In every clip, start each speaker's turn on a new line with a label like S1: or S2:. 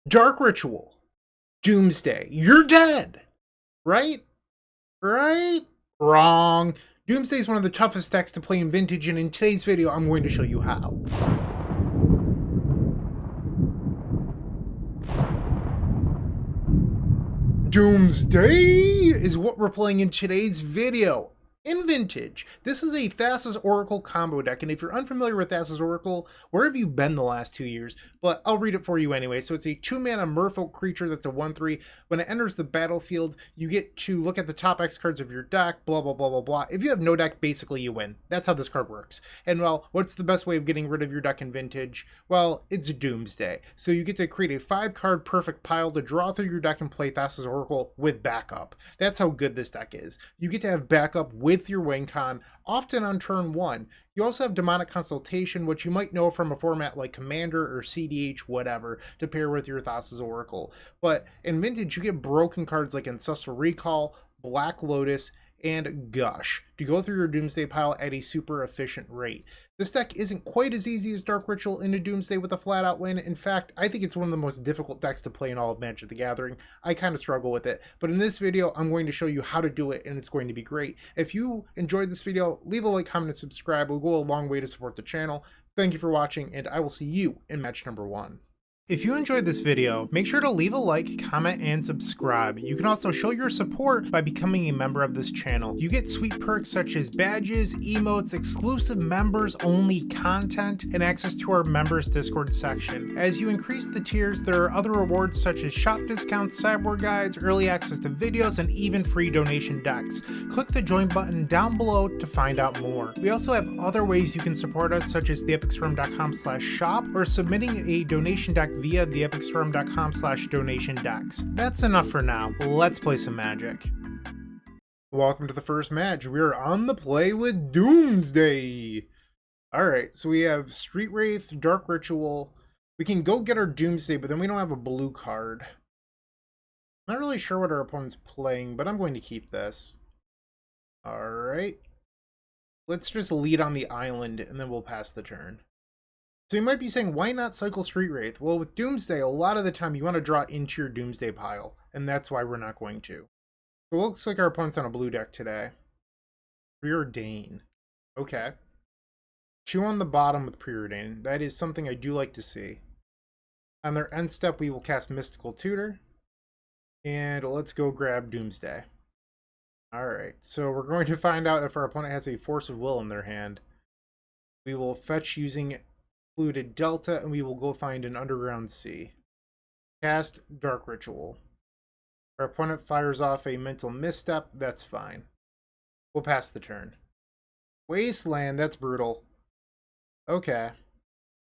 S1: Dark Ritual. Doomsday. You're dead. Right? Right? Wrong. Doomsday is one of the toughest decks to play in Vintage, and in today's video, I'm going to show you how. Doomsday is what we're playing in today's video. In Vintage, this is a Thassa's Oracle combo deck, and if you're unfamiliar with Thassa's Oracle, where have you been the last 2 years? But I'll read it for you anyway. So it's a 2-mana merfolk creature that's a 1/3. When it enters the battlefield, you get to look at the top X cards of your deck, blah, blah, blah, blah, blah. If you have no deck, basically you win. That's how this card works. And well, what's the best way of getting rid of your deck in Vintage? Well, it's Doomsday. So you get to create a 5-card perfect pile to draw through your deck and play Thassa's Oracle with backup. That's how good this deck is. You get to have backup with your win con, often on turn 1. You also have Demonic Consultation, which you might know from a format like Commander or CDH, whatever, to pair with your Thassa's Oracle. But in Vintage, you get broken cards like Ancestral Recall, Black Lotus, and Gush to go through your Doomsday pile at a super efficient rate. This deck isn't quite as easy as Dark Ritual into Doomsday with a flat-out win. In fact, I think it's one of the most difficult decks to play in all of Magic the Gathering. I kind of struggle with it, but in this video, I'm going to show you how to do it, and it's going to be great. If you enjoyed this video, leave a like, comment, and subscribe. It will go a long way to support the channel. Thank you for watching, and I will see you in match number 1. If you enjoyed this video, make sure to leave a like, comment, and subscribe. You can also show your support by becoming a member of this channel. You get sweet perks such as badges, emotes, exclusive members only content, and access to our members Discord section. As you increase the tiers, there are other rewards such as shop discounts, sideboard guides, early access to videos, and even free donation decks. Click the join button down below to find out more. We also have other ways you can support us, such as theepicstorm.com/shop or submitting a donation deck via theepicstorm.com/donation decks. That's enough for now. Let's play some Magic. Welcome to the first match. We're on the play with Doomsday. Alright, so we have Street Wraith, Dark Ritual. We can go get our Doomsday, but then we don't have a blue card. I'm not really sure what our opponent's playing, but I'm going to keep this. Alright. Let's just lead on the island, and then we'll pass the turn. So you might be saying, why not cycle Street Wraith? Well, with Doomsday, a lot of the time you want to draw into your Doomsday pile, and that's why we're not going to. So it looks like our opponent's on a blue deck today. Preordain. Okay. 2 on the bottom with Preordain. That is something I do like to see. On their end step, we will cast Mystical Tutor. And let's go grab Doomsday. Alright, so we're going to find out if our opponent has a Force of Will in their hand. We will fetch using Polluted Delta, and we will go find an Underground Sea. Cast Dark Ritual. Our opponent fires off a Mental Misstep. That's fine. We'll pass the turn. Wasteland, that's brutal. Okay.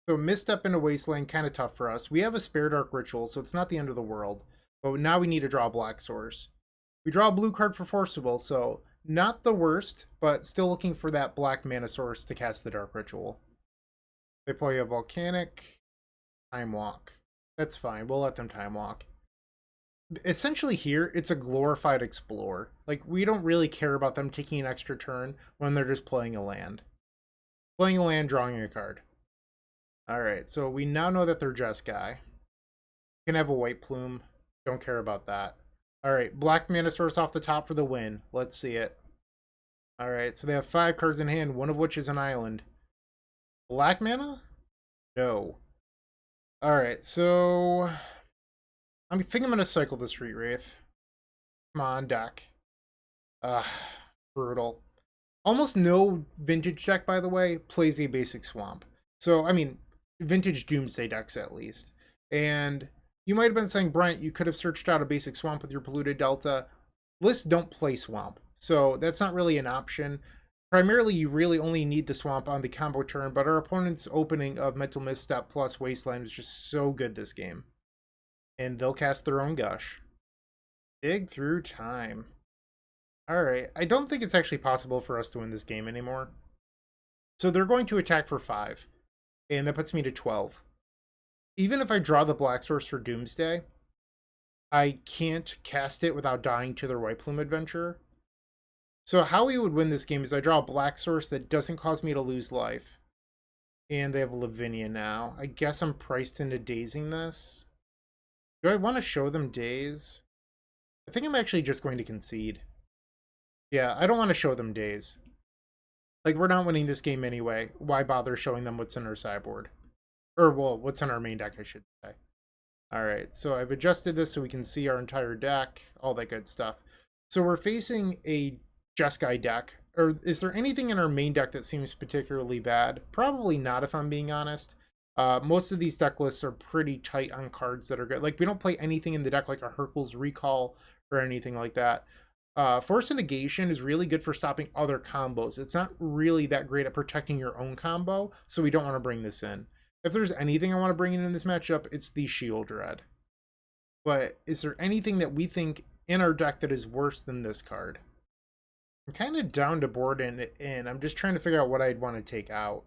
S1: So Misstep into Wasteland, kind of tough for us. We have a spare Dark Ritual, so it's not the end of the world. But now we need to draw a black source. We draw a blue card for Force of Will, so not the worst, but still looking for that black mana source to cast the Dark Ritual. They play a Volcanic, Time Walk. That's fine. We'll let them Time Walk. Essentially here, it's a glorified Explore. Like, we don't really care about them taking an extra turn when they're just playing a land. Playing a land, drawing a card. Alright, so we now know that they're Jeskai. Can have a White Plume. Don't care about that. Alright, black mana source off the top for the win. Let's see it. Alright, so they have 5 cards in hand, one of which is an island. Black mana? No. Alright, so I think I'm going to cycle the Street Wraith. Come on, deck. Brutal. Almost no Vintage deck, by the way, plays a basic Swamp. So, I mean, Vintage Doomsday decks at least. And you might have been saying, Bryant, you could have searched out a basic Swamp with your Polluted Delta. Lists don't play Swamp, so that's not really an option. Primarily, you really only need the Swamp on the combo turn, but our opponent's opening of Mental Misstep plus Wasteland is just so good this game. And they'll cast their own Gush. Dig Through Time. Alright, I don't think it's actually possible for us to win this game anymore. So they're going to attack for 5, and that puts me to 12. Even if I draw the black source for Doomsday, I can't cast it without dying to their White Plume Adventurer. So how we would win this game is I draw a black source that doesn't cause me to lose life. And they have Lavinia now. I guess I'm priced into dazing this. Do I want to show them days? I think I'm actually just going to concede. Yeah, I don't want to show them days. Like, we're not winning this game anyway. Why bother showing them what's in our sideboard? Or, well, what's in our main deck, I should say. Alright, so I've adjusted this so we can see our entire deck, all that good stuff. So we're facing a Jeskai deck. Or is there anything in our main deck that seems particularly bad? Probably not, if I'm being honest. Most of these deck lists are pretty tight on cards that are good. Like, we don't play anything in the deck like a Hercule's Recall or anything like that. Force of Negation is really good for stopping other combos. It's not really that great at protecting your own combo, so we don't want to bring this in. If there's anything I want to bring in this matchup, it's the Sheoldred. But is there anything that we think in our deck that is worse than this card? I'm kind of down to board in. I'm just trying to figure out what I'd want to take out.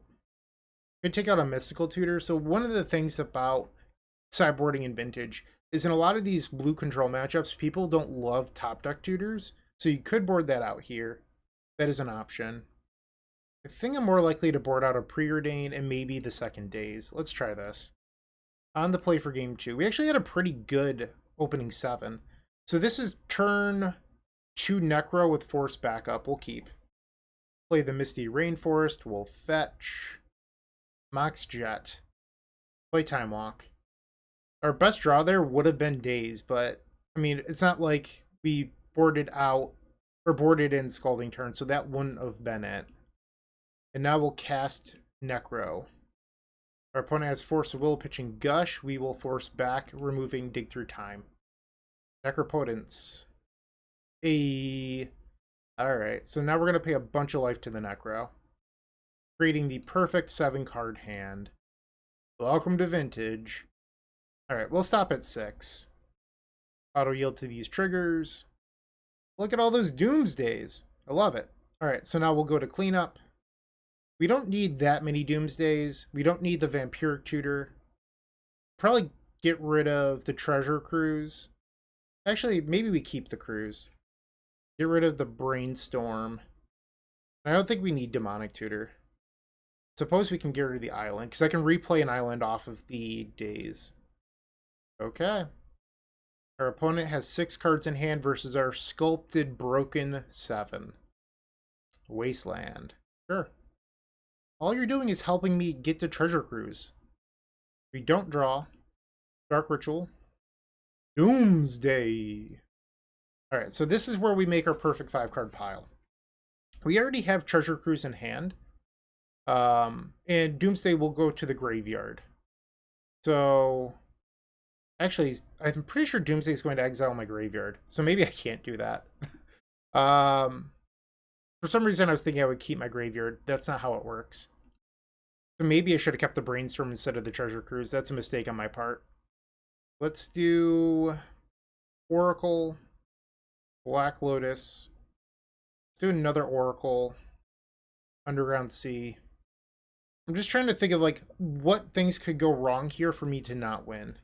S1: Could take out a Mystical Tutor. So one of the things about sideboarding in Vintage is in a lot of these blue control matchups, people don't love top deck tutors. So you could board that out here. That is an option. I think I'm more likely to board out a Preordain and maybe the Second Days. Let's try this. On the play for game 2. We actually had a pretty good opening 7. So this is turn 2 Necro with Force backup. We'll keep. Play the Misty Rainforest. We'll fetch. Mox Jet. Play Time Walk. Our best draw there would have been Days, but I mean, it's not like we boarded out or boarded in Scalding Turn, so that wouldn't have been it. And now we'll cast Necro. Our opponent has Force of Will pitching Gush. We will force back, removing Dig Through Time. Necropotence. Alright, so now we're going to pay a bunch of life to the Necro, creating the perfect 7-card hand. Welcome to Vintage. Alright, we'll stop at 6. Auto yield to these triggers. Look at all those Doomsdays. I love it. Alright, so now we'll go to cleanup. We don't need that many Doomsdays. We don't need the Vampiric Tutor. Probably get rid of the Treasure Cruise. Actually, maybe we keep the Cruise. Get rid of the Brainstorm. I don't think we need Demonic Tutor. Suppose we can get rid of the Island, because I can replay an Island off of the Days. Okay. Our opponent has 6 cards in hand versus our Sculpted Broken 7. Wasteland. Sure. All you're doing is helping me get to Treasure Cruise. We don't draw. Dark Ritual. Doomsday. Alright, so this is where we make our perfect 5-card pile. We already have Treasure Cruise in hand. And Doomsday will go to the graveyard. So, actually, I'm pretty sure Doomsday is going to exile my graveyard. So maybe I can't do that. For some reason, I was thinking I would keep my graveyard. That's not how it works. So maybe I should have kept the Brainstorm instead of the Treasure Cruise. That's a mistake on my part. Let's do Oracle, Black Lotus. Let's do another Oracle, Underground Sea. I'm just trying to think of, like, what things could go wrong here for me to not win.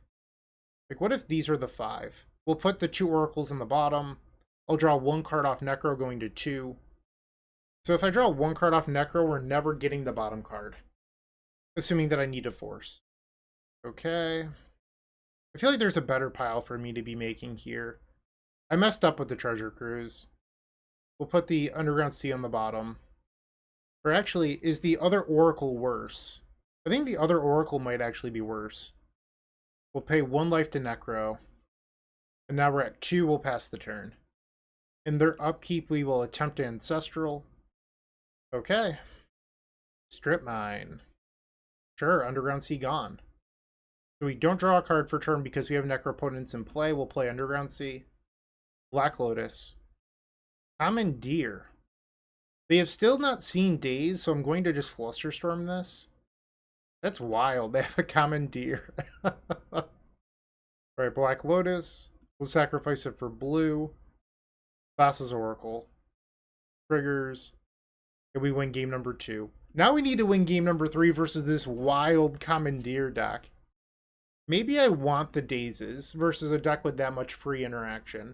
S1: Like, what if these are the 5? We'll put the 2 Oracles in the bottom. I'll draw 1 card off Necro, going to 2. So if I draw 1 card off Necro, we're never getting the bottom card. Assuming that I need a Force. Okay. I feel like there's a better pile for me to be making here. I messed up with the Treasure Cruise. We'll put the Underground Sea on the bottom. Or actually, is the other Oracle worse? I think the other Oracle might actually be worse. We'll pay 1 life to Necro. And now we're at 2, we'll pass the turn. In their upkeep, we will attempt Ancestral. Okay. Strip Mine. Sure, Underground Sea gone. So we don't draw a card for turn because we have Necropotence in play. We'll play Underground Sea. Black Lotus. Commandeer. They have still not seen Days, so I'm going to just Flusterstorm this. That's wild. They have a Commandeer. Alright, Black Lotus. We'll sacrifice it for blue. Thassa's Oracle. Triggers. And we win game number 2. Now we need to win game number 3 versus this wild Commandeer deck. Maybe I want the Dazes versus a deck with that much free interaction.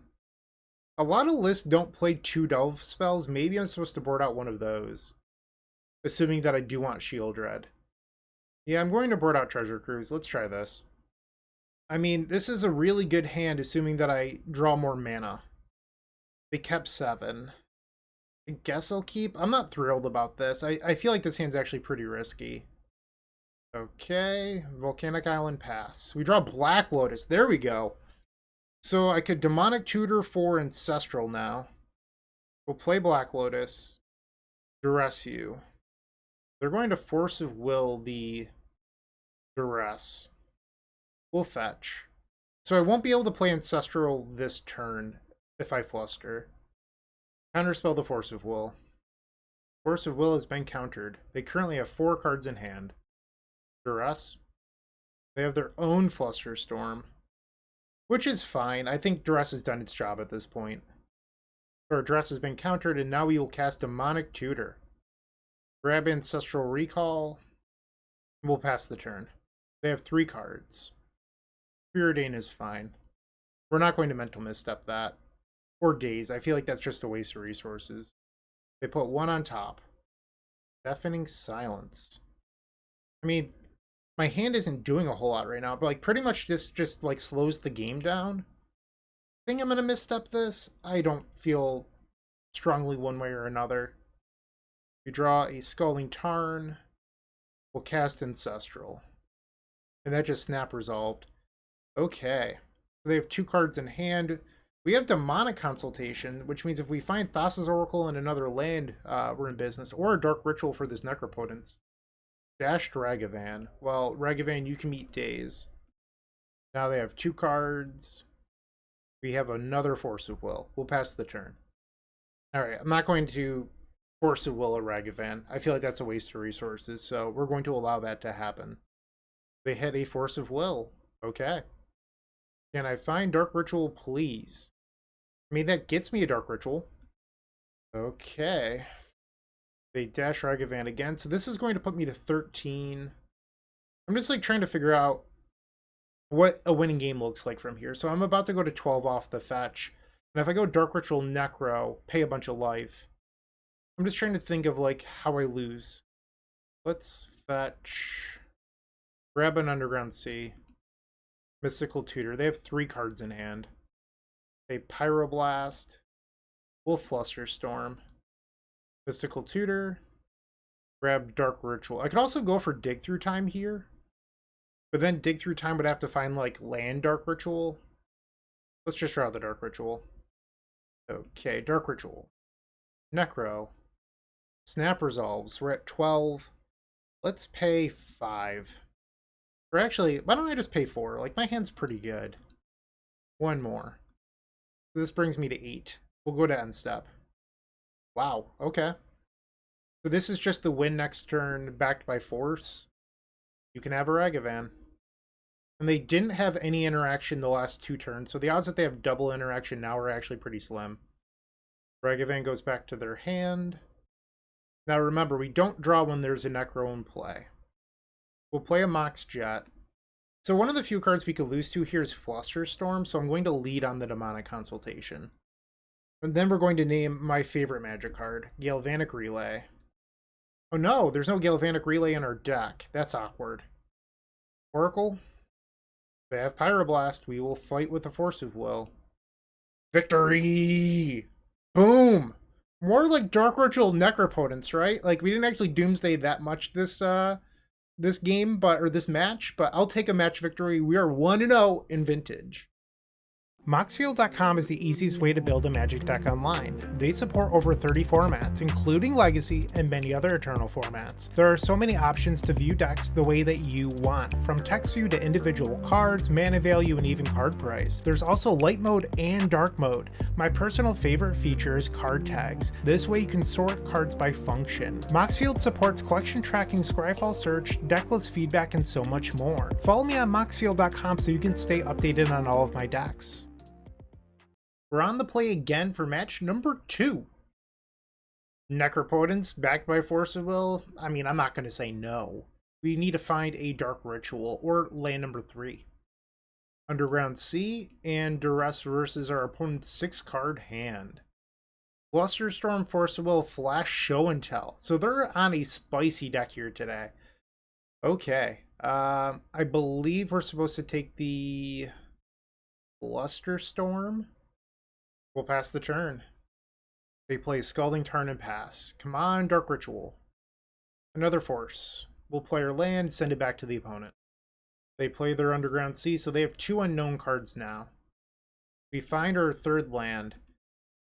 S1: A lot of lists don't play 2 Delve spells. Maybe I'm supposed to board out one of those. Assuming that I do want Sheoldred. Yeah, I'm going to board out Treasure Cruise. Let's try this. I mean, this is a really good hand, assuming that I draw more mana. They kept 7. I guess I'll keep. I'm not thrilled about this. I feel like this hand's actually pretty risky. Okay, Volcanic Island pass. We draw Black Lotus. There we go. So I could Demonic Tutor for Ancestral now. We'll play Black Lotus. Duress you. They're going to Force of Will the Duress. We'll fetch. So I won't be able to play Ancestral this turn if I fluster. Counterspell the Force of Will. Force of Will has been countered. They currently have 4 cards in hand. Duress. They have their own Flusterstorm, which is fine. I think Duress has done its job at this point. Our Duress has been countered, and now we will cast Demonic Tutor. Grab Ancestral Recall. And we'll pass the turn. They have 3 cards. Preordain is fine. We're not going to Mental Misstep that. Or Daze. I feel like that's just a waste of resources. They put 1 on top. Deafening Silence. I mean, my hand isn't doing a whole lot right now, but like pretty much this just like slows the game down. I think I'm gonna misstep this. I don't feel strongly one way or another. We draw a Scalding Tarn. We'll cast Ancestral. And that just snap resolved. Okay. So they have 2 cards in hand. We have Demonic Consultation, which means if we find Thassa's Oracle in another land, we're in business. Or a Dark Ritual for this Necropotence. Dashed Ragavan. Well, Ragavan, you can meet Daze. Now they have 2 cards. We have another Force of Will. We'll pass the turn. Alright, I'm not going to Force of Will a Ragavan. I feel like that's a waste of resources, so we're going to allow that to happen. They hit a Force of Will. Okay. Can I find Dark Ritual, please? I mean, that gets me a Dark Ritual. Okay. They dash Ragavan again. So this is going to put me to 13. I'm just like trying to figure out what a winning game looks like from here. So I'm about to go to 12 off the fetch. And if I go Dark Ritual Necro, pay a bunch of life. I'm just trying to think of like how I lose. Let's fetch. Grab an Underground Sea. Mystical Tutor. They have 3 cards in hand. A Pyroblast. Wolf Flusterstorm. Mystical Tutor. Grab Dark Ritual. I could also go for Dig Through Time here. But then Dig Through Time would have to find like land Dark Ritual. Let's just draw the Dark Ritual. Okay, Dark Ritual. Necro. Snap resolves. We're at 12. Let's pay 5. Or actually, why don't I just pay 4? Like, my hand's pretty good. 1 more. So this brings me to 8. We'll go to end step. Wow, okay. So this is just the win next turn backed by force. You can have a Ragavan. And they didn't have any interaction the last 2 turns, so the odds that they have double interaction now are actually pretty slim. Ragavan goes back to their hand. Now remember, we don't draw when there's a Necro in play. We'll play a Mox Jet. So one of the few cards we could lose to here is Flusterstorm, so I'm going to lead on the Demonic Consultation. And then we're going to name my favorite Magic card, Galvanic Relay. Oh no, there's no Galvanic Relay in our deck. That's awkward. Oracle. They have Pyroblast. We will fight with the Force of Will. Victory! Boom! More like Dark Ritual Necropotence, right? Like, we didn't actually Doomsday that much this game, or this match, but I'll take a match victory. We are 1-0 in Vintage. Moxfield.com is the easiest way to build a Magic deck online. They support over 30 formats, including Legacy and many other Eternal formats. There are so many options to view decks the way that you want, from text view to individual cards, mana value, and even card price. There's also light mode and dark mode. My personal favorite feature is card tags. This way you can sort cards by function. Moxfield supports collection tracking, Scryfall search, decklist feedback, and so much more. Follow me on Moxfield.com so you can stay updated on all of my decks. We're on the play again for match number 2. Necropotence, backed by Force of Will. I mean, I'm not going to say no. We need to find a Dark Ritual, or land number 3. Underground Sea, and Duress versus our opponent's 6-card hand. Flusterstorm, Force of Will, Flash, Show and Tell. So they're on a spicy deck here today. Okay. I believe we're supposed to take the Flusterstorm. We'll pass the turn. They play Scalding Tarn and pass. Come on, Dark Ritual. Another force. We'll play our land, send it back to the opponent. They play their Underground Sea, so they have 2 unknown cards now. We find our 3rd land.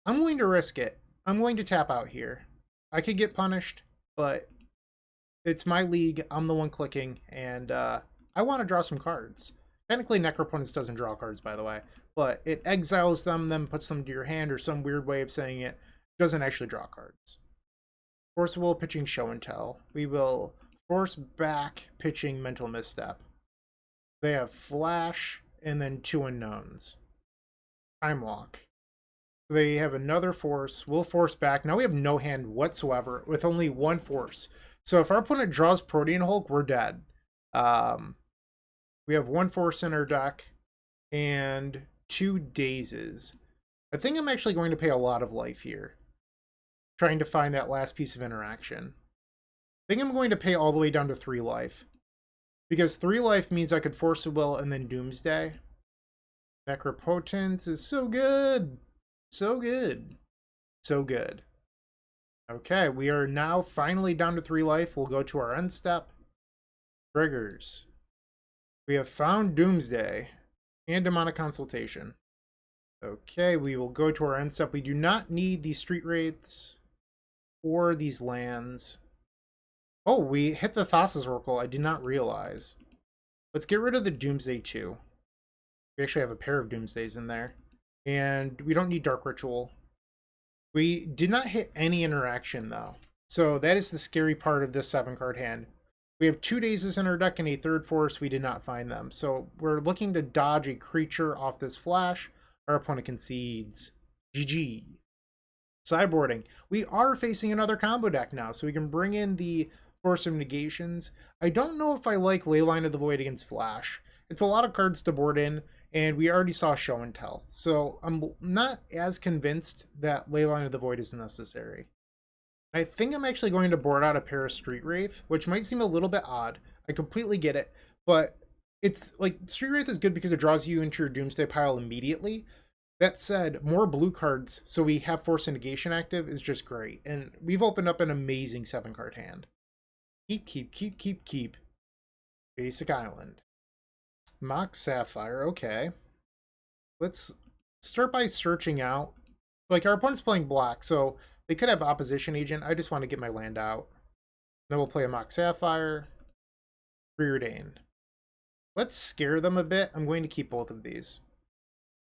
S1: I'm going to risk it. I'm going to tap out here. I could get punished, but it's my league. I'm the one clicking, and I want to draw some cards. Technically, Necroponents doesn't draw cards, by the way, but it exiles them, then puts them to your hand, or some weird way of saying it. Doesn't actually draw cards. Force Will pitching Show and Tell. We will force back pitching Mental Misstep. They have Flash and then 2 unknowns. Time Lock. They have another force. We'll force back. Now we have no hand whatsoever with only 1 force. So if our opponent draws Protean Hulk, we're dead. We have 1 force in our deck and 2 dazes. I think I'm actually going to pay a lot of life here, trying to find that last piece of interaction. I think I'm going to pay all the way down to 3 life, because 3 life means I could Force of Will and then Doomsday. Necropotence is so good. So good. So good. Okay, we are now finally down to 3 life. We'll go to our end step. Triggers. We have found Doomsday and Demonic Consultation. Okay, we will go to our end step. We do not need these Street Wraiths or these lands. Oh, we hit the Thassa's Oracle. I did not realize. Let's get rid of the Doomsday too. We actually have a pair of Doomsdays in there. And we don't need Dark Ritual. We did not hit any interaction though. So that is the scary part of this 7-card hand. We have 2 dazes in our deck and a 3rd force. We did not find them. So we're looking to dodge a creature off this flash. Our opponent concedes. GG. Sideboarding. We are facing another combo deck now, so we can bring in the Force of Negations. I don't know if I like Leyline of the Void against Flash. It's a lot of cards to board in, and we already saw Show and Tell. So I'm not as convinced that Leyline of the Void is necessary. I think I'm actually going to board out a pair of Street Wraith, which might seem a little bit odd. I completely get it, but it's like Street Wraith is good because it draws you into your Doomsday pile immediately. That said, more blue cards, so we have Force of Negation active, is just great. And we've opened up an amazing 7-card hand. Keep. Basic Island. Mock Sapphire, okay. Let's start by searching out. Like, our opponent's playing black, so they could have Opposition Agent. I just want to get my land out. Then we'll play a Mock Sapphire. Preordain. Let's scare them a bit. I'm going to keep both of these.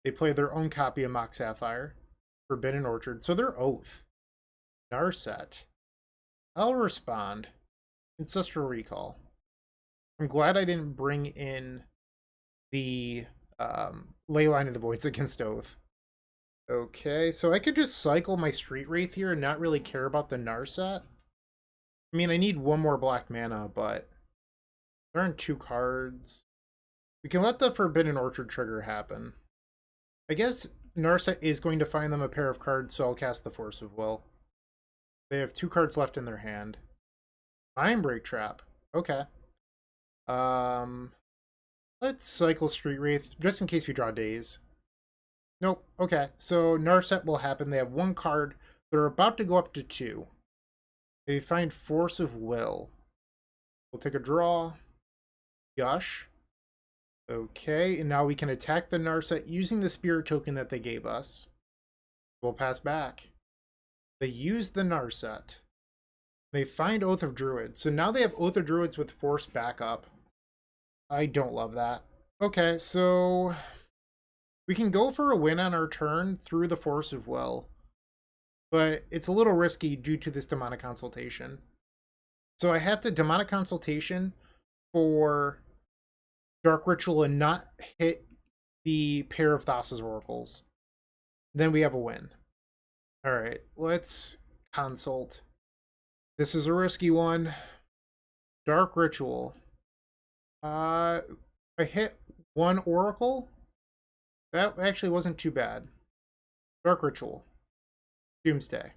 S1: They play their own copy of Mock Sapphire. Forbidden Orchard. So they're Oath. Narset. I'll respond. Ancestral Recall. I'm glad I didn't bring in the Leyline of the Voids against Oath. Okay, so I could just cycle my Street Wraith here and not really care about the Narset. I mean, I need 1 more black mana, but there aren't 2 cards. We can let the Forbidden Orchard trigger happen. I guess Narset is going to find them a pair of cards, so I'll cast the Force of Will. They have 2 cards left in their hand. Mindbreak Trap. Okay. Let's cycle Street Wraith, just in case we draw Daze. Nope. Okay, so Narset will happen. They have 1 card. They're about to go up to 2. They find Force of Will. We'll take a draw. Gush. Okay, and now we can attack the Narset using the Spirit token that they gave us. We'll pass back. They use the Narset. They find Oath of Druids. So now they have Oath of Druids with Force backup. I don't love that. Okay, so we can go for a win on our turn through the Force of Will, but it's a little risky due to this Demonic Consultation. So I have to Demonic Consultation for Dark Ritual and not hit the pair of Thassa's Oracles. Then we have a win. Alright, let's consult. This is a risky one. Dark Ritual. I hit 1 Oracle. That actually wasn't too bad. Dark Ritual. Doomsday.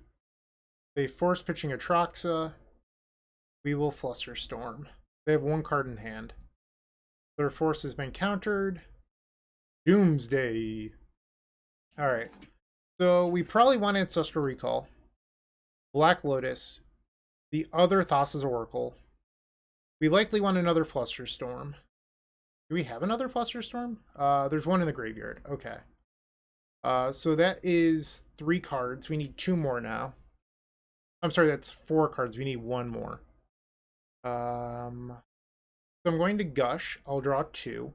S1: They force pitching Atraxa. We will Flusterstorm. They have 1 card in hand. Their force has been countered. Doomsday. Alright. So we probably want Ancestral Recall. Black Lotus. The other Thassa's Oracle. We likely want another Flusterstorm. Do we have another Flusterstorm? There's one in the graveyard. Okay. So that is 3 cards. We need 2 more now. I'm sorry, that's 4 cards. We need 1 more. So I'm going to Gush. I'll draw 2.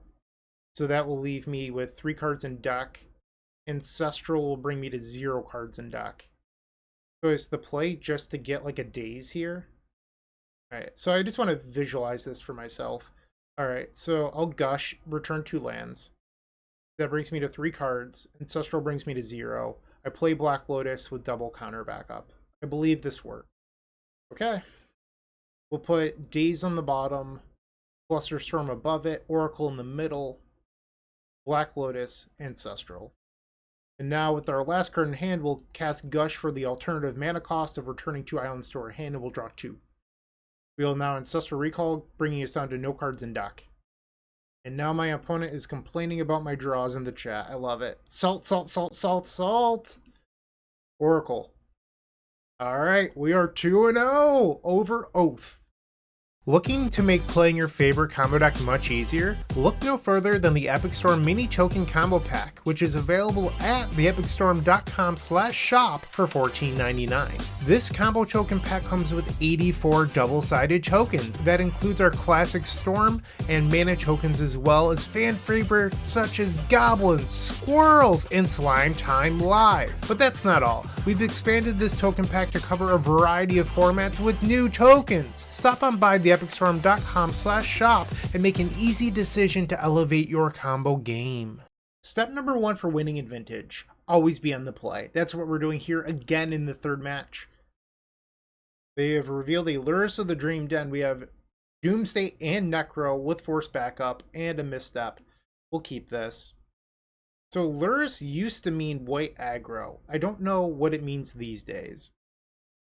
S1: So that will leave me with 3 cards in deck. Ancestral will bring me to 0 cards in deck. So is the play just to get like a daze here? Alright, so I just want to visualize this for myself. Alright, so I'll Gush, return 2 lands. That brings me to 3 cards. Ancestral brings me to 0. I play Black Lotus with double counter backup. I believe this worked. Okay. We'll put Daze on the bottom, Flusterstorm above it, Oracle in the middle, Black Lotus, Ancestral. And now with our last card in hand, we'll cast Gush for the alternative mana cost of returning 2 islands to our hand, and we'll draw 2. We will now Ancestral Recall, bringing us down to no cards in deck. And now my opponent is complaining about my draws in the chat. I love it. Salt, salt, salt, salt, salt. Oracle. Alright, we are 2-0 over Oath. Looking to make playing your favorite combo deck much easier? Look no further than the Epic Storm Mini Token Combo Pack, which is available at theepicstorm.com/shop for $14.99. This combo token pack comes with 84 double-sided tokens. That includes our classic Storm and mana tokens, as well as fan favorites such as Goblins, Squirrels, and Slime Time Live. But that's not all. We've expanded this token pack to cover a variety of formats with new tokens. Stop on by theepicstorm.com/shop and make an easy decision to elevate your combo game. Step number 1 for winning in Vintage: always be on the play. That's what we're doing here again in the 3rd match. They have revealed a Lurrus of the Dream Den. We have Doomsday and Necro with force backup and a misstep. We'll keep this. So Lurrus used to mean white aggro. I don't know what it means these days.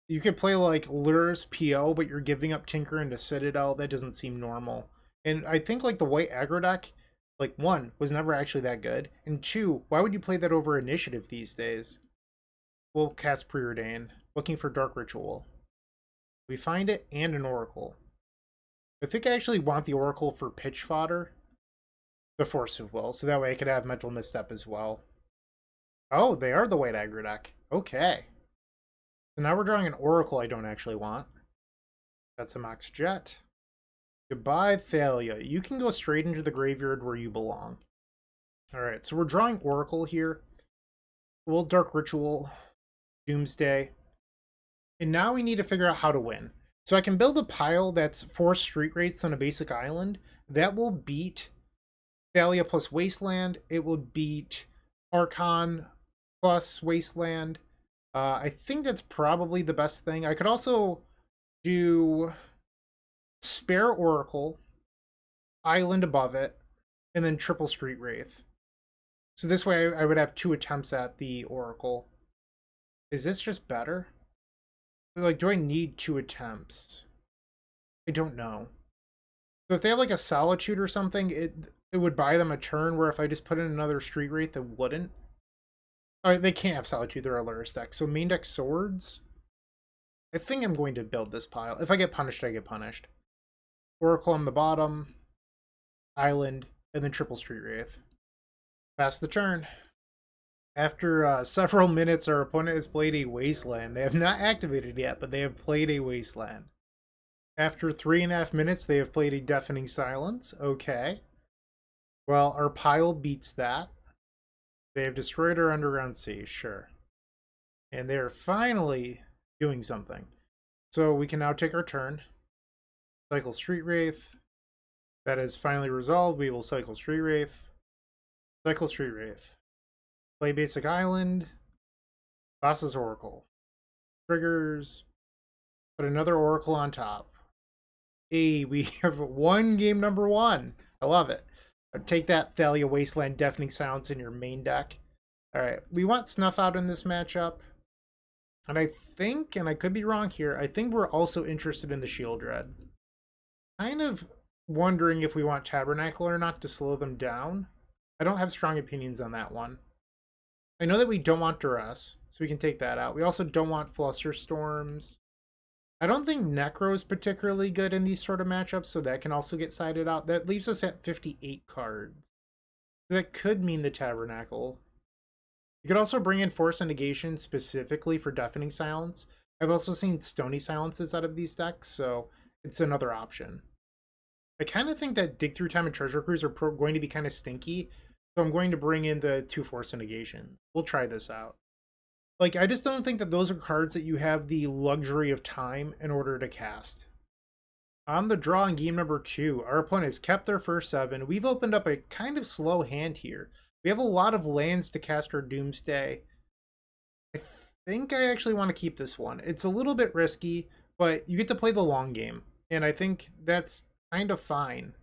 S1: You could play like Lurrus PO, but you're giving up Tinker into Citadel. That doesn't seem normal. And I think like the white aggro deck, like 1, was never actually that good. And 2, why would you play that over Initiative these days? We'll cast Preordain, looking for Dark Ritual. We find it and an Oracle. I think I actually want the Oracle for pitch fodder. The Force of Will, so that way I could have Mental Misstep as well. Oh, they are the white aggro deck. Okay. So now we're drawing an Oracle I don't actually want. That's a Mox Jet. Goodbye, Thalia. You can go straight into the graveyard where you belong. Alright, so we're drawing Oracle here. We'll Dark Ritual, Doomsday. And now we need to figure out how to win. So I can build a pile that's 4 Street Wraiths on a basic island. That will beat Thalia plus Wasteland. It will beat Archon plus Wasteland. I think that's probably the best thing. I could also do Spare Oracle, Island above it, and then triple Street Wraith. So this way I would have 2 attempts at the Oracle. Is this just better? Like, do I need 2 attempts? I don't know. So if they have like a Solitude or something, it would buy them a turn, where if I just put in another Street Wraith, it wouldn't. They can't have Solitude, they're a Lurrus deck. So main deck Swords. I think I'm going to build this pile. If I get punished, I get punished. Oracle on the bottom, Island, and then triple Street Wraith. Pass the turn. After several minutes, our opponent has played a Wasteland. They have not activated yet, but they have played a Wasteland. After 3.5 minutes, they have played a Deafening Silence. Okay. Well, our pile beats that. They have destroyed our Underground Sea, sure. And they're finally doing something. So we can now take our turn. Cycle Street Wraith. That is finally resolved. We will cycle Street Wraith. Cycle Street Wraith. Play basic island. Thassa's Oracle. Triggers. Put another Oracle on top. Hey, we have won game number 1. I love it. Take that, Thalia Wasteland Deafening Silence in your main deck. Alright, we want Snuff Out in this matchup. And I think, and I could be wrong here, I think we're also interested in the Shield Dread. Kind of wondering if we want Tabernacle or not to slow them down. I don't have strong opinions on that one. I know that we don't want Duress, so we can take that out. We also don't want Flusterstorms. I don't think Necro is particularly good in these sort of matchups, so that can also get sided out. That leaves us at 58 cards. That could mean the Tabernacle. You could also bring in Force and Negation specifically for Deafening Silence. I've also seen Stony Silences out of these decks, so it's another option. I kind of think that Dig Through Time and Treasure Cruise are going to be kind of stinky, so I'm going to bring in the 2 Force and Negations. We'll try this out. Like, I just don't think that those are cards that you have the luxury of time in order to cast. On the draw in game number 2, our opponent has kept their first 7. We've opened up a kind of slow hand here. We have a lot of lands to cast our Doomsday. I think I actually want to keep this one. It's a little bit risky, but you get to play the long game. And I think that's kind of fine.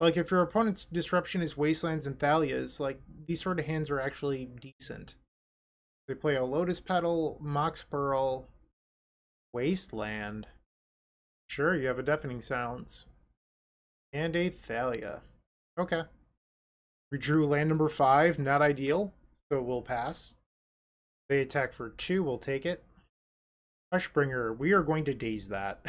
S1: Like, if your opponent's disruption is Wastelands and Thalias, like, these sort of hands are actually decent. They play a Lotus Petal, Mox Pearl, Wasteland. Sure, you have a Deafening Silence. And a Thalia. Okay. We drew land number 5, not ideal, so we'll pass. They attack for 2, we'll take it. Hushbringer, we are going to daze that.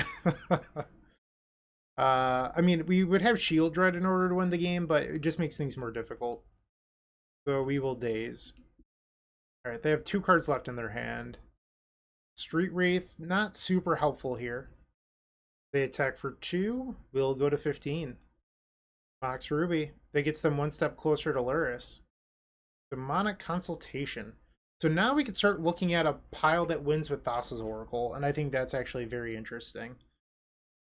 S1: I mean, we would have Shield Dread in order to win the game, but it just makes things more difficult. So we will daze. Alright, they have 2 cards left in their hand. Street Wraith, not super helpful here. They attack for 2. We'll go to 15. Mox Ruby. That gets them 1 step closer to Lurrus. Demonic Consultation. So now we can start looking at a pile that wins with Thassa's Oracle, and I think that's actually very interesting.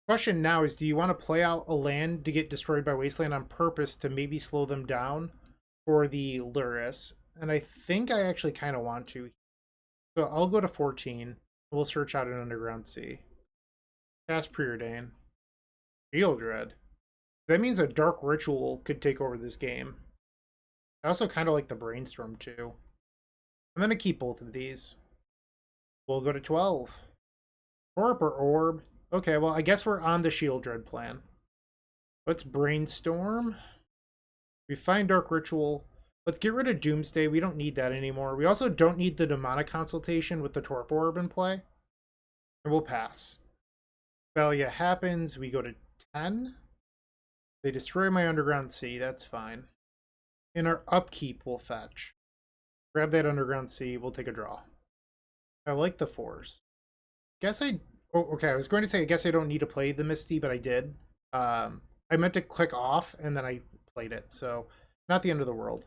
S1: Question now is, do you want to play out a land to get destroyed by Wasteland on purpose to maybe slow them down for the Lurrus? And I think I actually kind of want to. So I'll go to 14. We'll search out an Underground Sea. Cast Preordain. Shield Dread. That means a Dark Ritual could take over this game. I also kind of like the Brainstorm too. I'm going to keep both of these. We'll go to 12. Torp or Orb. Okay, well, I guess we're on the Shield Dread plan. Let's Brainstorm. We find Dark Ritual. Let's get rid of Doomsday. We don't need that anymore. We also don't need the Demonic Consultation with the Torp Orb in play. And we'll pass. Thalia happens. We go to 10. They destroy my Underground Sea. That's fine. In our upkeep, we'll fetch. Grab that Underground Sea. We'll take a draw. I like the Force. Guess I... Oh, okay, I was going to say I guess I don't need to play the Misty, but I did. I meant to click off, and then I played it. So, not the end of the world.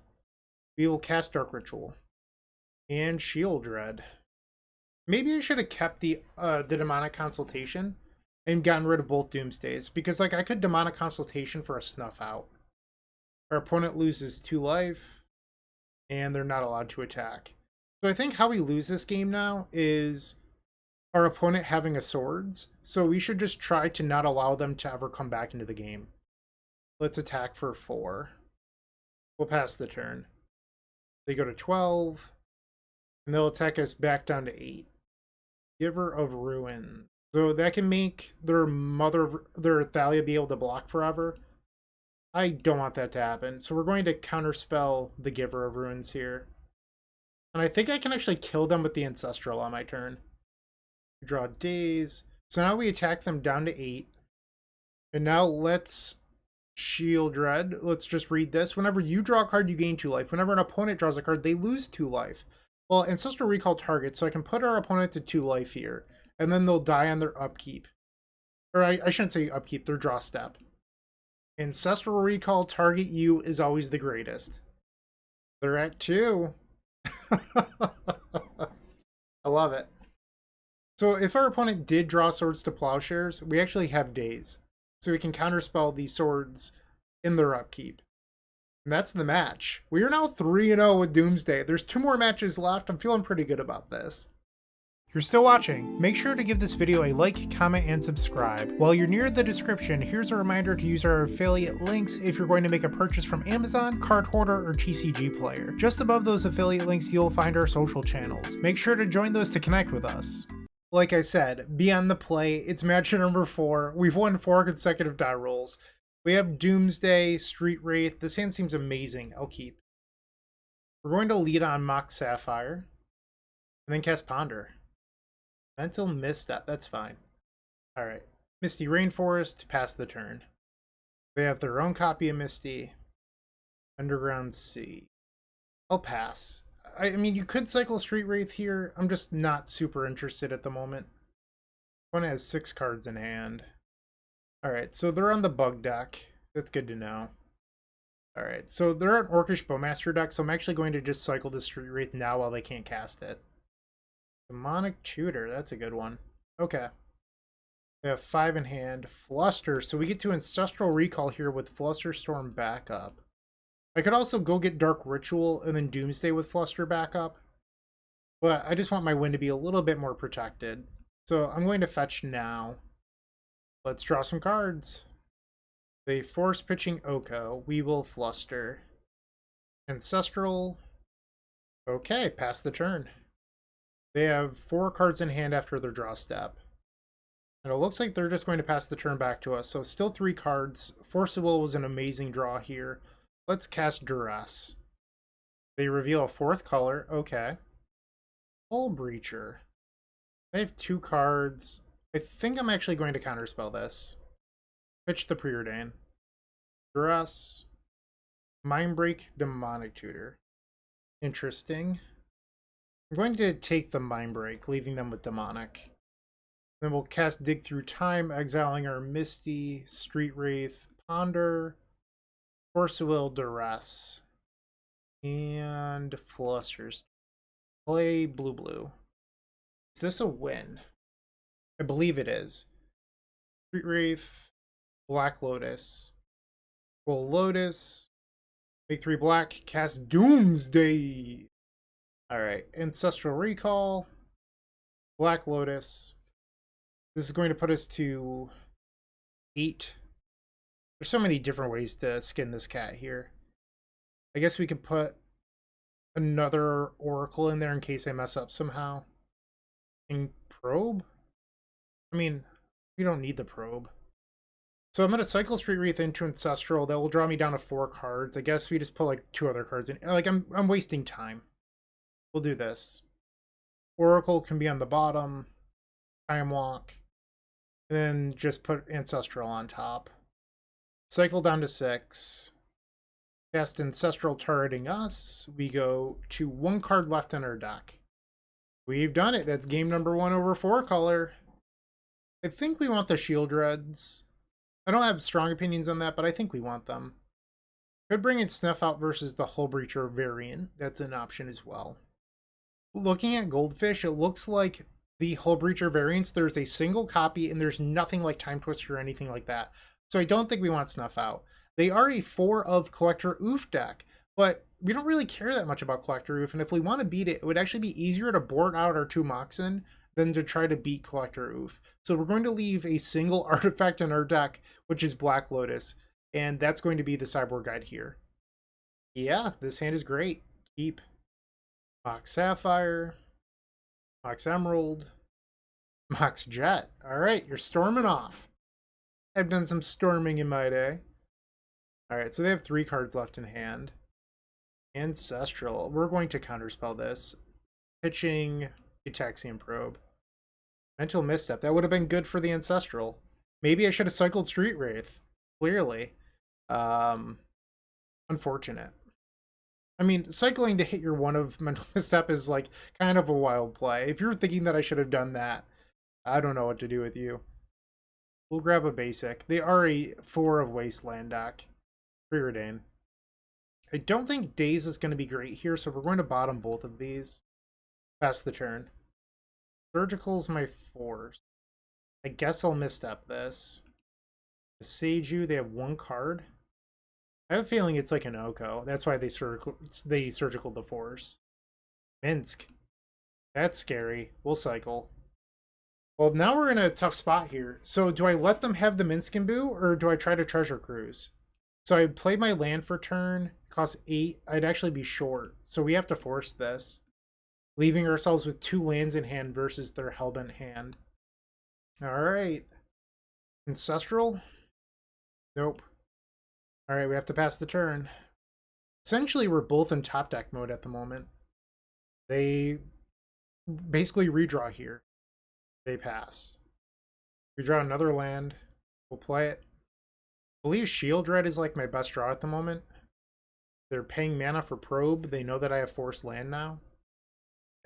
S1: We will cast Dark Ritual. And Shield Dread. Maybe I should have kept the Demonic Consultation and gotten rid of both Doomsdays. Because, like, I could Demonic Consultation for a Snuff Out. Our opponent loses 2 life. And they're not allowed to attack. So I think how we lose this game now is our opponent having a Swords. So we should just try to not allow them to ever come back into the game. Let's attack for 4. We'll pass the turn. They go to 12. And they'll attack us back down to 8. Giver of Ruin. So that can make their Thalia be able to block forever. I don't want that to happen. So we're going to counterspell the Giver of Ruins here. And I think I can actually kill them with the Ancestral on my turn. Draw Daze. So now we attack them down to 8. And now let's Shield Dread. Let's just read this. Whenever you draw a card, you gain 2 life. Whenever an opponent draws a card, they lose 2 life. Well, Ancestral Recall target, so I can put our opponent to 2 life here. And then they'll die on their upkeep. Or I shouldn't say upkeep, their draw step. Ancestral Recall target you is always the greatest. They're at 2. I love it. So if our opponent did draw Swords to Plowshares, we actually have Daze. So we can counterspell these Swords in their upkeep. And that's the match. We are now 3-0 with Doomsday. There's 2 more matches left. I'm feeling pretty good about this. If you're still watching, make sure to give this video a like, comment, and subscribe. While you're near the description, here's a reminder to use our affiliate links if you're going to make a purchase from Amazon, Card Hoarder, or TCG Player. Just above those affiliate links, you'll find our social channels. Make sure to join those to connect with us. Like I said, be on the play. It's match number 4. We've won 4 consecutive die rolls. We have Doomsday, Street Wraith. This hand seems amazing. I'll keep. We're going to lead on Mock Sapphire. And then cast Ponder. Mental Misstep. That's fine. Alright. Misty Rainforest. Pass the turn. They have their own copy of Misty. Underground Sea. I'll pass. I mean, you could cycle Street Wraith here. I'm just not super interested at the moment. One has 6 cards in hand. Alright, so they're on the bug deck. That's good to know. Alright, so they're an Orcish Bowmaster deck, so I'm actually going to just cycle the Street Wraith now while they can't cast it. Demonic Tutor, that's a good one. Okay. They have 5 in hand. Fluster, so we get to Ancestral Recall here with Flusterstorm backup. I could also go get Dark Ritual and then Doomsday with Fluster backup. But I just want my win to be a little bit more protected. So I'm going to fetch now. Let's draw some cards. They force pitching Oko. We will Fluster. Ancestral. Okay, pass the turn. They have 4 cards in hand after their draw step. And it looks like they're just going to pass the turn back to us. So still 3 cards. Force of Will was an amazing draw here. Let's cast Duress. They reveal a 4th color. Okay. Hull Breacher. They have 2 cards. I think I'm actually going to counterspell this. Pitch the Preordain. Duress. Mindbreak, Demonic Tutor. Interesting. I'm going to take the Mindbreak, leaving them with Demonic. Then we'll cast Dig Through Time, exiling our Misty, Street Wraith, Ponder, Force of Will, Duress, and Flusters. Play blue. Is this a win? I believe it is. Street Wraith, Black Lotus. Roll Lotus. Make 3 black. Cast Doomsday. Alright. Ancestral Recall. Black Lotus. This is going to put us to 8. There's so many different ways to skin this cat here. I guess we could put another Oracle in there in case I mess up somehow. And Probe? I mean, we don't need the Probe. So I'm going to cycle Street Wraith into Ancestral. That will draw me down to 4 cards. I guess we just put like 2 other cards in. Like, I'm wasting time. We'll do this. Oracle can be on the bottom. Time Walk. And then just put Ancestral on top. Cycle down to 6. Cast Ancestral targeting us. We go to 1 card left in our deck. We've done it. That's game number 1 over 4 color. I think we want the Shield Reds. I don't have strong opinions on that, but I think we want them. Could bring in Snuff out versus the Hull Breacher variant. That's an option as well. Looking at Goldfish, it looks like the Hull Breacher variants, there's a single copy and there's nothing like Time Twister or anything like that. So I don't think we want Snuff out. They are a 4 of Collector Oof deck, but we don't really care that much about Collector Oof, and if we want to beat it, it would actually be easier to board out our 2 Moxen than to try to beat Collector Oof. So we're going to leave a single artifact in our deck, which is Black Lotus, and that's going to be the sideboard guide here. Yeah, this hand is great. Keep. Mox Sapphire. Mox Emerald. Mox Jet. Alright, you're storming off. I've done some storming in my day. Alright, so they have 3 cards left in hand. Ancestral. We're going to counterspell this. Pitching Ataxian Probe. Mental Misstep. That would have been good for the Ancestral. Maybe I should have cycled Street Wraith. Clearly. Unfortunate. I mean, cycling to hit your 1 of Mental Misstep is like kind of a wild play. If you're thinking that I should have done that, I don't know what to do with you. We'll grab a basic. They are a 4 of Wasteland deck. Preordain. I don't think Daze is going to be great here, so we're going to bottom both of these. Pass the turn. Surgical's my 4. I guess I'll misstep this. The Seiju, they have 1 card. I have a feeling it's like an Oko. That's why they surgical the 4s. Minsk. That's scary. We'll cycle. Well, now we're in a tough spot here. So do I let them have the Minsk Imbue, or do I try to Treasure Cruise? So I played my land for turn. Cost 8. I'd actually be short. So we have to force this. Leaving ourselves with 2 lands in hand versus their Hellbent hand. Alright. Ancestral? Nope. Alright, we have to pass the turn. Essentially, we're both in top deck mode at the moment. They basically redraw here. They pass. We draw another land. We'll play it. I believe Shield Red is like my best draw at the moment. They're paying mana for Probe. They know that I have Forced Land now.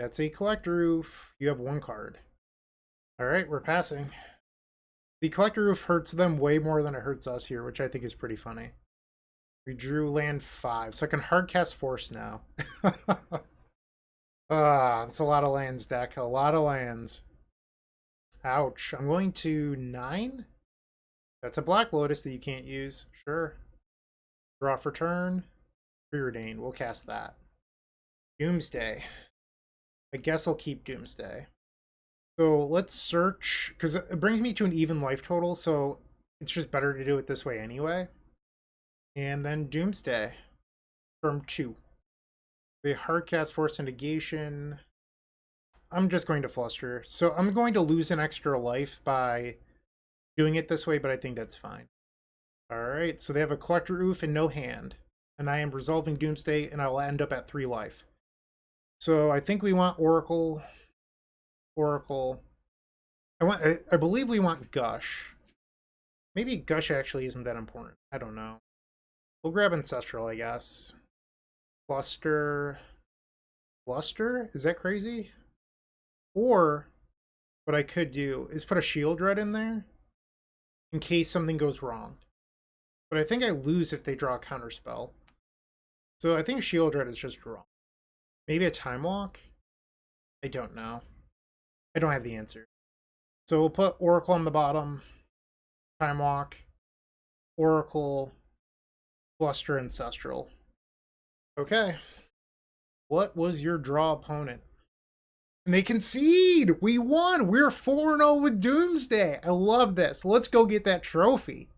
S1: That's a Collector Roof. You have one card. Alright, we're passing. The Collector Roof hurts them way more than it hurts us here, which I think is pretty funny. We drew land 5, so I can hardcast Force now. That's a lot of lands, deck. A lot of lands. Ouch. I'm going to 9? That's a Black Lotus that you can't use. Sure. Draw for turn. Preordained. We'll cast that. Doomsday. I guess I'll keep Doomsday. So let's search, because it brings me to an even life total, so it's just better to do it this way anyway. And then Doomsday. From 2. The hardcast Force Negation. I'm just going to Fluster. So I'm going to lose an extra life by doing it this way, but I think that's fine. Alright, so they have a Collector Roof and no hand. And I am resolving Doomsday, and I'll end up at 3 life. So I think we want Oracle. Oracle. I believe we want Gush. Maybe Gush actually isn't that important. I don't know. We'll grab Ancestral, I guess. Fluster. Fluster? Is that crazy? Or what I could do is put a Shield Red in there in case something goes wrong. But I think I lose if they draw a counterspell. So I think Shield Red is just wrong. Maybe a Time Walk? I don't know. I don't have the answer. So we'll put Oracle on the bottom. Time Walk. Oracle. Fluster, Ancestral. Okay. What was your draw opponent? And they concede! We won! We're 4-0 with Doomsday! I love this. Let's go get that trophy.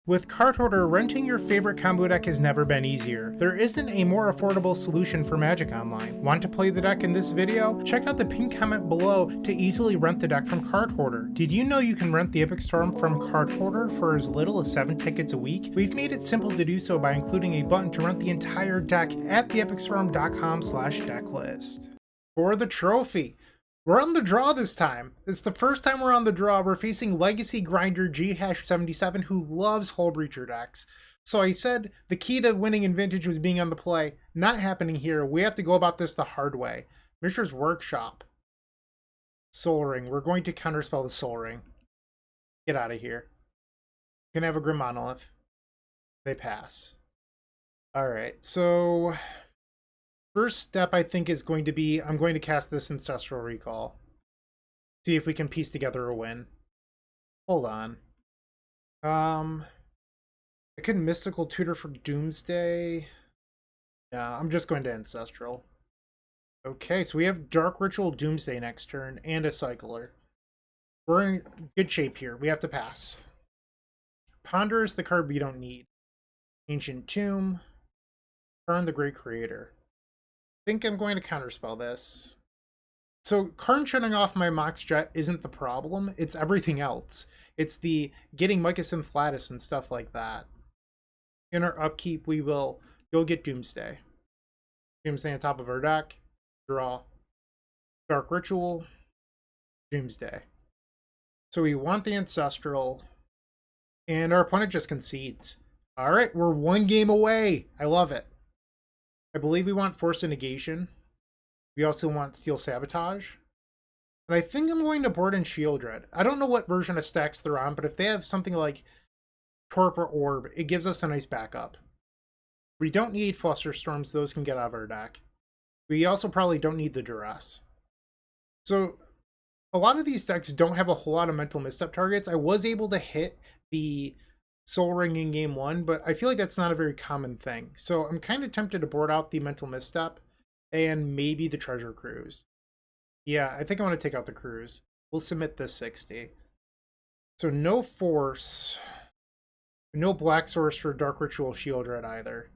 S1: With Card Hoarder, renting your favorite combo deck has never been easier. There isn't a more affordable solution for Magic Online. Want to play the deck in this video? Check out the pinned comment below to easily rent the deck from Card Hoarder. Did you know you can rent the Epic Storm from Card Hoarder for as little as 7 tickets a week? We've made it simple to do so by including a button to rent the entire deck at theepicstorm.com/decklist. For the trophy. We're on the draw this time. It's the first time we're on the draw. We're facing Legacy Grinder G-77 who loves Hull Breacher decks. So I said the key to winning in Vintage was being on the play. Not happening here. We have to go about this the hard way. Mishra's Workshop. Soul Ring. We're going to counterspell the Soul Ring. Get out of here. Can have a Grim Monolith. They pass. Alright, so first step I think is going to be, I'm going to cast this Ancestral Recall. See if we can piece together a win. Hold on. I could Mystical Tutor for Doomsday. Yeah, I'm just going to Ancestral. Okay, so we have Dark Ritual Doomsday next turn and a Cycler. We're in good shape here. We have to pass. Ponder is the card we don't need. Ancient Tomb. Karn the Great Creator. I think I'm going to counterspell this. So Karn shutting off my Mox Jet isn't the problem. It's everything else. It's the getting Mycosynth Flatus and stuff like that. In our upkeep, we will go get Doomsday. Doomsday on top of our deck. Draw. Dark Ritual. Doomsday. So we want the Ancestral. And our opponent just concedes. Alright, we're 1 game away. I love it. I believe we want Force of Negation. We also want Steel Sabotage. And I think I'm going to board in Shield Red. I don't know what version of stacks they're on, but if they have something like Torpor Orb, it gives us a nice backup. We don't need Flusterstorms. Those can get out of our deck. We also probably don't need the Duress. So a lot of these decks don't have a whole lot of mental misstep targets. I was able to hit the Soul Ring in game 1, but I feel like that's not a very common thing. So I'm kind of tempted to board out the Mental Misstep and maybe the Treasure Cruise. Yeah, I think I want to take out the Cruise. We'll submit this 60. So no Force. No Black Source for Dark Ritual Shield Red either.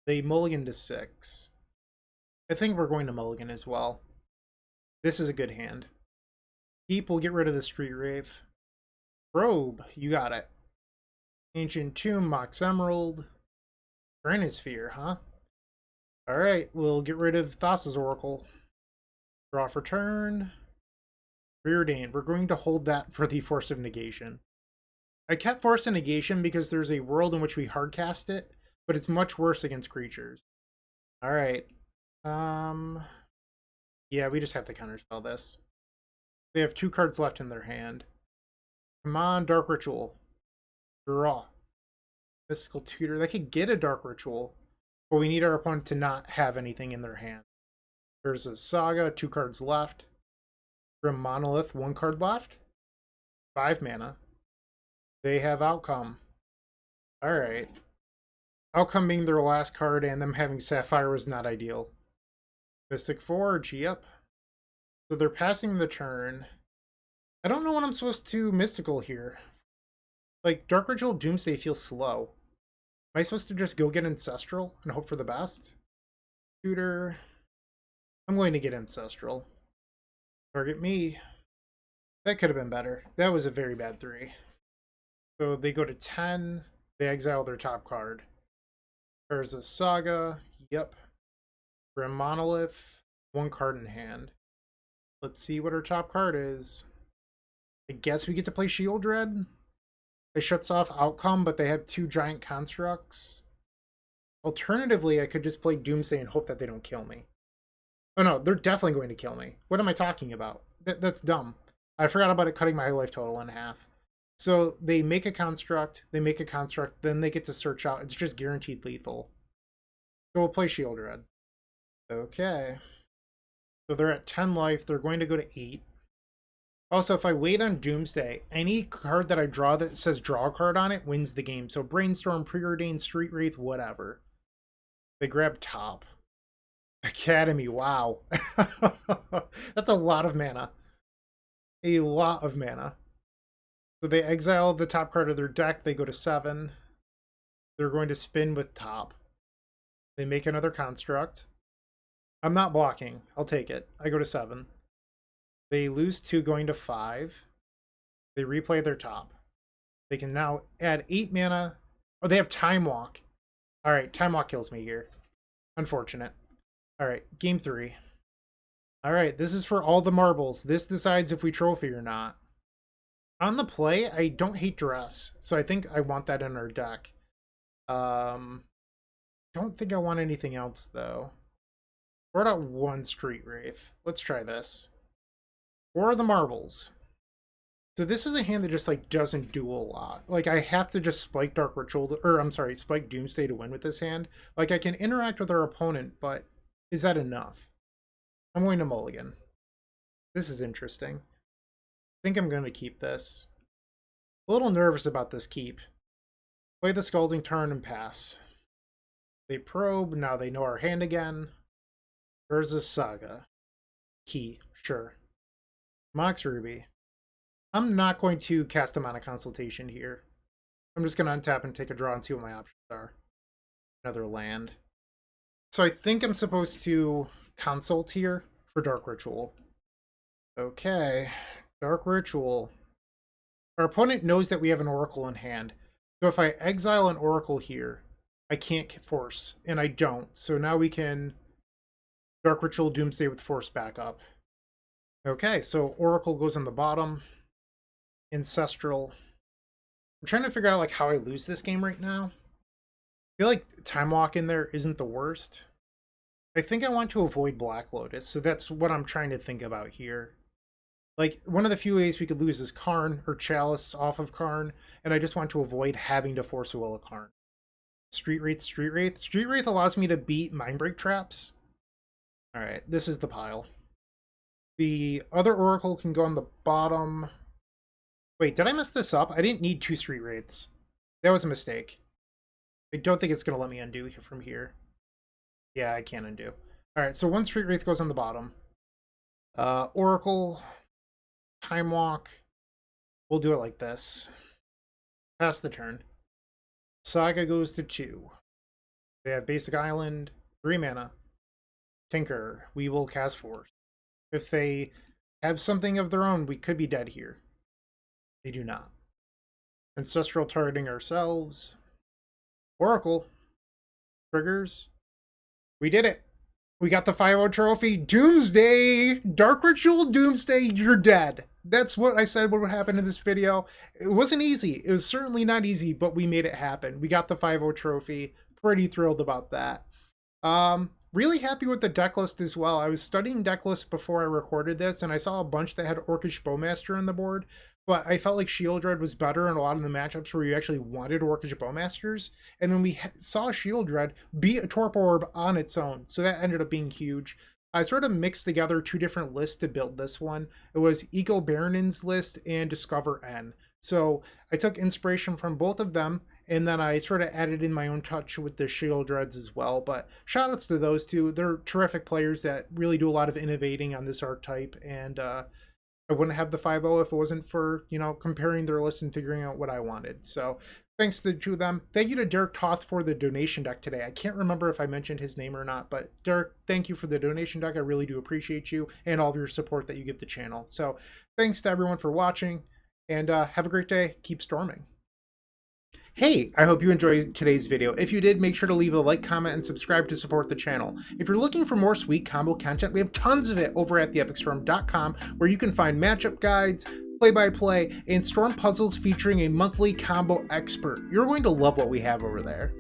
S1: They mulligan to 6. I think we're going to mulligan as well. This is a good hand. Keep will get rid of the Street Wraith. Probe, you got it. Ancient Tomb, Mox Emerald. Granisphere, huh? Alright, we'll get rid of Thassa's Oracle. Draw for turn. Preordained. We're going to hold that for the Force of Negation. I kept Force of Negation because there's a world in which we hardcast it, but it's much worse against creatures. Alright. Yeah, we just have to counterspell this. They have 2 cards left in their hand. Come on, Dark Ritual. Draw. Mystical Tutor. They could get a Dark Ritual, but we need our opponent to not have anything in their hand. There's a Saga, 2 cards left. Grim Monolith, 1 card left. 5 mana. They have Outcome. Alright. Outcome being their last card and them having Sapphire was not ideal. Mystic Forge, yep. So they're passing the turn. I don't know what I'm supposed to mystical here. Like, Dark Ritual Doomsday feels slow. Am I supposed to just go get Ancestral and hope for the best? Tutor. I'm going to get Ancestral. Target me. That could have been better. That was a very bad 3. So they go to 10. They exile their top card. There's a Saga. Yep. Grim Monolith. 1 card in hand. Let's see what our top card is. I guess we get to play Shield Dread. It shuts off Outcome, but they have 2 giant constructs. Alternatively, I could just play Doomsday and hope that they don't kill me. Oh no, they're definitely going to kill me. What am I talking about? That's dumb. I forgot about it cutting my life total in half. So they make a construct, then they get to search out. It's just guaranteed lethal. So we'll play Shield Red. Okay. So they're at 10 life. They're going to go to 8. Also, if I wait on Doomsday, any card that I draw that says draw card on it wins the game. So Brainstorm, Preordained, Street Wraith, whatever. They grab top. Academy, wow. That's a lot of mana. A lot of mana. So they exile the top card of their deck. They go to 7. They're going to spin with top. They make another construct. I'm not blocking. I'll take it. I go to 7. They lose 2 going to 5. They replay their top. They can now add 8 mana. Oh, they have Time Walk. Alright, Time Walk kills me here. Unfortunate. Alright, game 3. Alright, this is for all the marbles. This decides if we trophy or not. On the play, I don't hate Duress, so I think I want that in our deck. Don't think I want anything else, though. We're at 1 Street Wraith. Let's try this. 4 of the marbles. So this is a hand that just, like, doesn't do a lot. Like, I have to just spike Dark Ritual, or I'm sorry, spike Doomsday to win with this hand. Like, I can interact with our opponent, but is that enough? I'm going to mulligan. This is interesting. I think I'm going to keep this. A little nervous about this keep. Play the Scalding Tarn and pass. They probe, now they know our hand again. There's a Saga. Key, sure. Mox Ruby. I'm not going to cast Demonic Consultation here. I'm just going to untap and take a draw and see what my options are. Another land. So I think I'm supposed to consult here for Dark Ritual. Okay. Dark Ritual. Our opponent knows that we have an Oracle in hand. So if I exile an Oracle here, I can't force, and I don't. So now we can Dark Ritual Doomsday with force back up. Okay, so Oracle goes on the bottom. Ancestral. I'm trying to figure out like how I lose this game right now. I feel like Time Walk in there isn't the worst. I think I want to avoid Black Lotus, so that's what I'm trying to think about here. Like, one of the few ways we could lose is Karn or Chalice off of Karn, and I just want to avoid having to force a Will of Karn. Street Wraith, Street Wraith. Street Wraith allows me to beat Mindbreak traps. Alright, this is the pile. The other Oracle can go on the bottom. Wait, did I mess this up? I didn't need 2 Street Wraiths. That was a mistake. I don't think it's going to let me undo from here. Yeah, I can't undo. Alright, so 1 Street Wraith goes on the bottom. Oracle, Time Walk. We'll do it like this. Pass the turn. Saga goes to 2. They have Basic Island, 3 mana. Tinker, we will cast Force. If they have something of their own, we could be dead here. They do not. Ancestral targeting ourselves. Oracle. Triggers. We did it. We got the 5-0 trophy. Doomsday! Dark Ritual Doomsday, you're dead. That's what I said would happen in this video. It wasn't easy. It was certainly not easy, but we made it happen. We got the 5-0 trophy. Pretty thrilled about that. Really happy with the deck list as well. I was studying deck lists before I recorded this, and I saw a bunch that had Orcish Bowmaster on the board, but I felt like Shield Dread was better in a lot of the matchups where you actually wanted Orcish Bowmasters, and then we saw Shield Dread beat a Torpor Orb on its own, so that ended up being huge. I sort of mixed together two different lists to build this one. It was Eco Baronins list and Discover N. So I took inspiration from both of them, and then I sort of added in my own touch with the Shield Dreads as well. But shoutouts to those two. They're terrific players that really do a lot of innovating on this archetype. And I wouldn't have the 5-0 if it wasn't for, you know, comparing their list and figuring out what I wanted. So thanks to the two of them. Thank you to Derek Toth for the donation deck today. I can't remember if I mentioned his name or not, but Derek, thank you for the donation deck. I really do appreciate you and all of your support that you give the channel. So thanks to everyone for watching, and have a great day. Keep storming. Hey, I hope you enjoyed today's video. If you did, make sure to leave a like, comment, and subscribe to support the channel. If you're looking for more sweet combo content, we have tons of it over at theepicstorm.com, where you can find matchup guides, play-by-play, and storm puzzles featuring a monthly combo expert. You're going to love what we have over there.